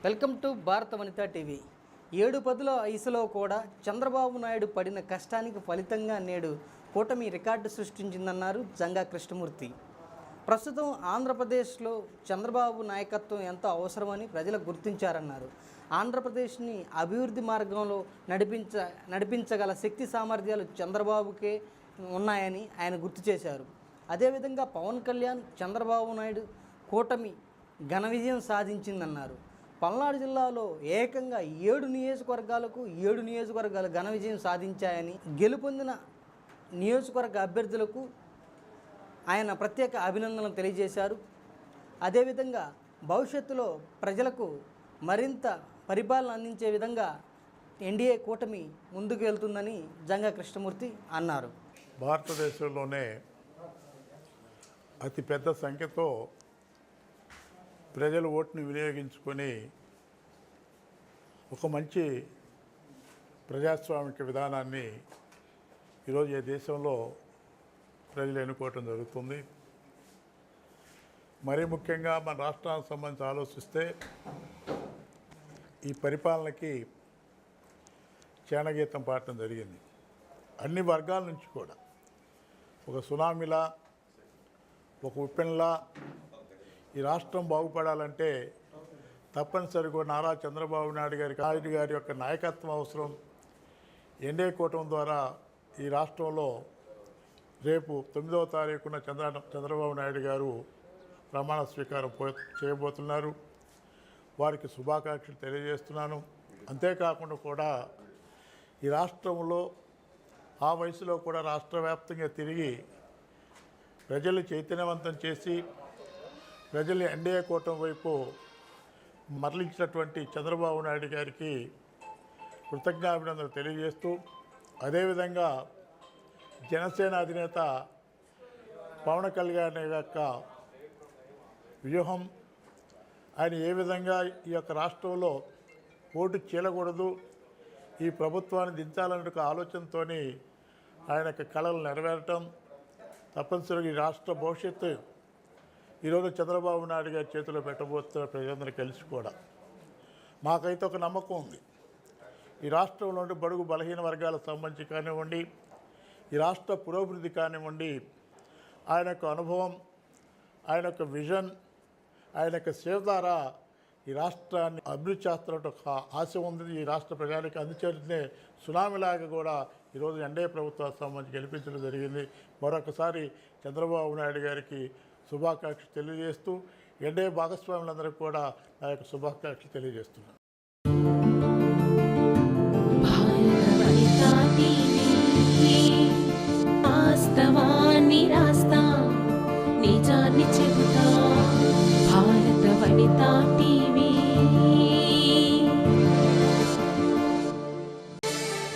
Welcome to భారత Vanitha TV. 7 పదుల వయసులో కూడా చంద్రబాబు నాయుడు పడిన కష్టానికి ఫలితంగా నేడు కూటమి రికార్డు సృష్టించిందన్నారు జంగా కృష్ణమూర్తి. ప్రస్తుతం ఆంధ్రప్రదేశ్లో చంద్రబాబు నాయకత్వం ఎంతో అవసరమని ప్రజలు గుర్తించారన్నారు. ఆంధ్రప్రదేశ్ని అభివృద్ధి మార్గంలో నడిపించగల శక్తి సామర్థ్యాలు చంద్రబాబుకే ఉన్నాయని ఆయన గుర్తు చేశారు. అదేవిధంగా పవన్ కళ్యాణ్, చంద్రబాబు నాయుడు కూటమి ఘన విజయం సాధించిందన్నారు. పల్నాడు జిల్లాలో ఏకంగా 7 నియోజకవర్గాలు ఘన విజయం సాధించాయని, గెలుపొందిన నియోజకవర్గ అభ్యర్థులకు ఆయన ప్రత్యేక అభినందనలు తెలియజేశారు. అదేవిధంగా భవిష్యత్తులో ప్రజలకు మరింత పరిపాలన అందించే విధంగా ఎన్డీఏ కూటమి ముందుకు వెళ్తుందని జంగా కృష్ణమూర్తి అన్నారు. భారతదేశంలోనే అతిపెద్ద సంఖ్యతో ప్రజలు ఓటుని వినియోగించుకొని ఒక మంచి ప్రజాస్వామిక విధానాన్ని ఈరోజు ఈ దేశంలో ప్రజలు ఎన్నుకోవటం జరుగుతుంది. మరీ ముఖ్యంగా మన రాష్ట్రానికి సంబంధించి ఆలోచిస్తే ఈ పరిపాలనకి క్షీణగీతం పాడటం జరిగింది. అన్ని వర్గాల నుంచి కూడా ఒక సునామీలా, ఒక ఉప్పెనలా ఈ రాష్ట్రం బాగుపడాలంటే తప్పనిసరిగా నారా చంద్రబాబు నాయుడు గారి యొక్క నాయకత్వం అవసరం. ఎన్డీఏ కూటమి ద్వారా ఈ రాష్ట్రంలో రేపు 9వ తారీఖున చంద్రబాబు నాయుడు గారు ప్రమాణ స్వీకారం చేయబోతున్నారు. వారికి శుభాకాంక్షలు తెలియజేస్తున్నాను. అంతేకాకుండా కూడా ఈ రాష్ట్రంలో ఆ వయసులో కూడా రాష్ట్ర వ్యాప్తంగా తిరిగి ప్రజలు చైతన్యవంతం చేసి ప్రజలు ఎన్డీఏ కూటమి వైపు మరలించినటువంటి చంద్రబాబు నాయుడు గారికి కృతజ్ఞాభినందనలు తెలియజేస్తూ, అదేవిధంగా జనసేన అధినేత పవన్ కళ్యాణ్ యొక్క వ్యూహం, ఆయన ఏ విధంగా ఈ యొక్క రాష్ట్రంలో ఓటు చీలకూడదు, ఈ ప్రభుత్వాన్ని దించాలనే ఆలోచనతో ఆయన యొక్క కళలు నెరవేరటం, తప్పనిసరిగా ఈ రాష్ట్ర భవిష్యత్తు ఈరోజు చంద్రబాబు నాయుడు గారి చేతిలో పెట్టబోతున్న ప్రజలందరూ కలిసి కూడా మాకైతే ఒక నమ్మకం ఉంది. ఈ రాష్ట్రంలోని బడుగు బలహీన వర్గాలకు సంబంధించి కానివ్వండి, ఈ రాష్ట్ర పురోభివృద్ధి కానివ్వండి, ఆయన యొక్క అనుభవం, ఆయన యొక్క విజన్, ఆయన యొక్క సేవ ద్వారా ఈ రాష్ట్రాన్ని అభివృద్ధి చేస్తున్నట్టు ఒక ఆశ ఉంది. ఈ రాష్ట్ర ప్రజలకు అందుచేతనే సునామీలాగా కూడా ఈరోజు ఎన్డీఏ ప్రభుత్వానికి సంబంధించి గెలిపించడం జరిగింది. మరొకసారి చంద్రబాబు నాయుడు గారికి శుభాకాంక్షలు తెలియజేస్తూ ఎన్డీఏ భాగస్వాములందరికీ కూడా నా యొక్క శుభాకాంక్షలు తెలియజేస్తున్నాను. వాస్తవాన్ని రాస్తా నిజాన్ని